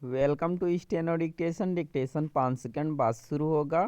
Welcome to steno dictation. Dictation 5 second बाद शुरू होगा।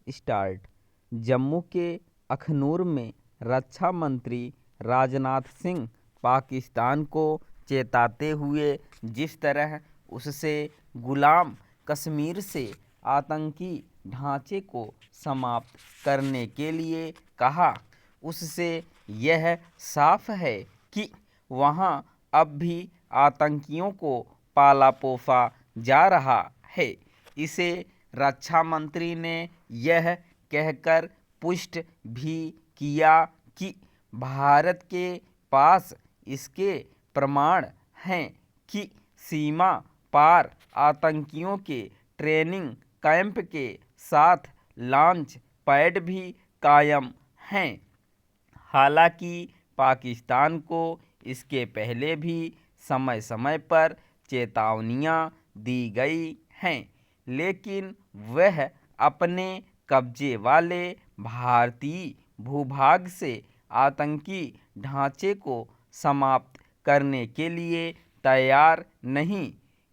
स्टार्ट। जम्मू के अखनूर में रक्षा मंत्री राजनाथ सिंह पाकिस्तान को चेताते हुए जिस तरह उससे गुलाम कश्मीर से आतंकी ढांचे को समाप्त करने के लिए कहा, उससे यह साफ है कि वहां अब भी आतंकियों को पाला पोसा जा रहा है। इसे रक्षा मंत्री ने यह कहकर पुष्ट भी किया कि भारत के पास इसके प्रमाण हैं कि सीमा पार आतंकियों के ट्रेनिंग कैंप के साथ लॉन्च पैड भी कायम हैं। हालांकि पाकिस्तान को इसके पहले भी समय समय पर चेतावनियां दी गई हैं, लेकिन वह अपने कब्जे वाले भारतीय भूभाग से आतंकी ढांचे को समाप्त करने के लिए तैयार नहीं।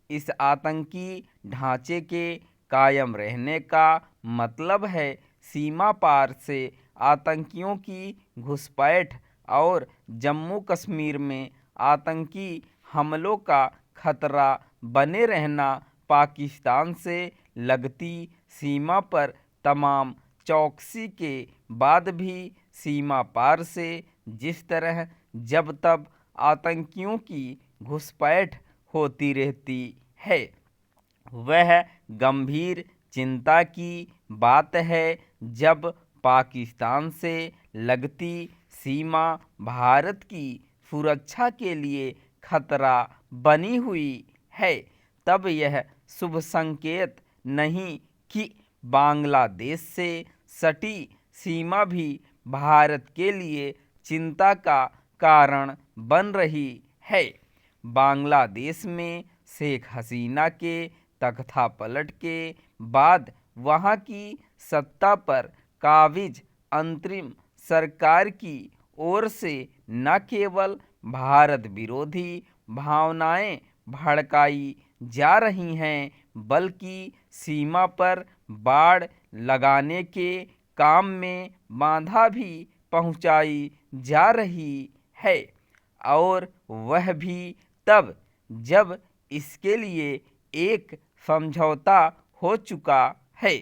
इस आतंकी ढांचे के कायम रहने का मतलब है सीमा पार से आतंकियों की घुसपैठ और जम्मू कश्मीर में आतंकी हमलों का खतरा बने रहना। पाकिस्तान से लगती सीमा पर तमाम चौकसी के बाद भी सीमा पार से जिस तरह जब तब आतंकियों की घुसपैठ होती रहती है, वह गंभीर चिंता की बात है। जब पाकिस्तान से लगती सीमा भारत की सुरक्षा के लिए खतरा बनी हुई है, तब यह शुभ संकेत नहीं कि बांग्लादेश से सटी सीमा भी भारत के लिए चिंता का कारण बन रही है। बांग्लादेश में शेख हसीना के तख्तापलट के बाद वहां की सत्ता पर काबिज अंतरिम सरकार की ओर से न केवल भारत विरोधी भावनाएं भड़काई जा रही हैं, बल्कि सीमा पर बाड़ लगाने के काम में बाधा भी पहुंचाई जा रही है, और वह भी तब जब इसके लिए एक समझौता हो चुका है।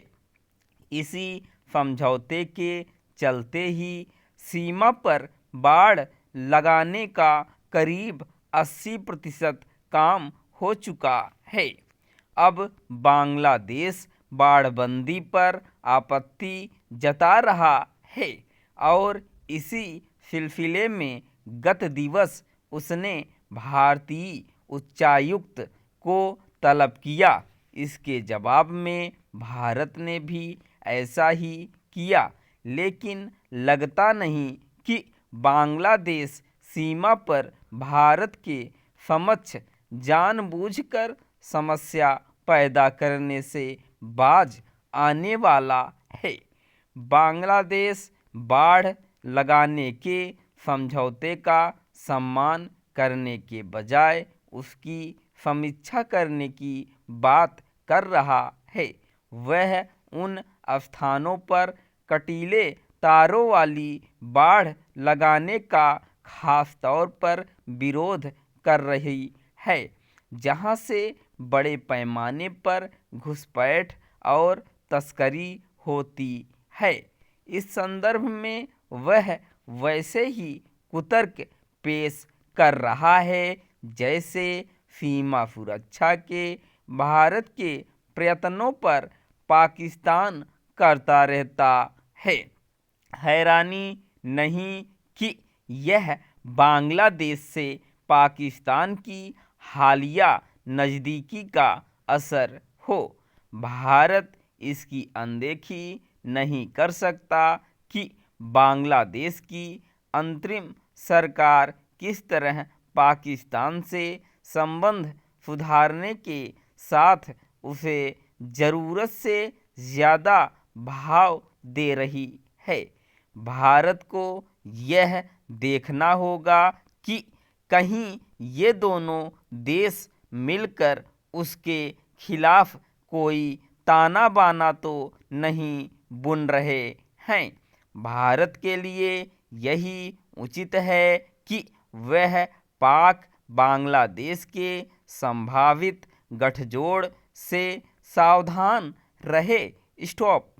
इसी समझौते के चलते ही सीमा पर बाड़ लगाने का करीब 80% काम हो चुका है। अब बांग्लादेश बाड़बंदी पर आपत्ति जता रहा है और इसी सिलसिले में गत दिवस उसने भारतीय उच्चायुक्त को तलब किया। इसके जवाब में भारत ने भी ऐसा ही किया, लेकिन लगता नहीं कि बांग्लादेश सीमा पर भारत के समक्ष जानबूझकर समस्या पैदा करने से बाज आने वाला है। बांग्लादेश बाढ़ लगाने के समझौते का सम्मान करने के बजाय उसकी समीक्षा करने की बात कर रहा है। वह उन स्थानों पर कटीले तारों वाली बाड़ लगाने का खास तौर पर विरोध कर रही है, जहां से बड़े पैमाने पर घुसपैठ और तस्करी होती है। इस संदर्भ में वह वैसे ही कुतर्क पेश कर रहा है जैसे सीमा सुरक्षा के भारत के प्रयत्नों पर पाकिस्तान करता रहता है। हैरानी नहीं कि यह बांग्लादेश से पाकिस्तान की हालिया नज़दीकी का असर हो। भारत इसकी अनदेखी नहीं कर सकता कि बांग्लादेश की अंतरिम सरकार किस तरह पाकिस्तान से संबंध सुधारने के साथ उसे ज़रूरत से ज़्यादा भाव दे रही है। भारत को यह देखना होगा कि कहीं ये दोनों देश मिलकर उसके खिलाफ कोई ताना बाना तो नहीं बुन रहे हैं। भारत के लिए यही उचित है कि वह पाक बांग्लादेश के संभावित गठजोड़ से सावधान रहे। स्टॉप।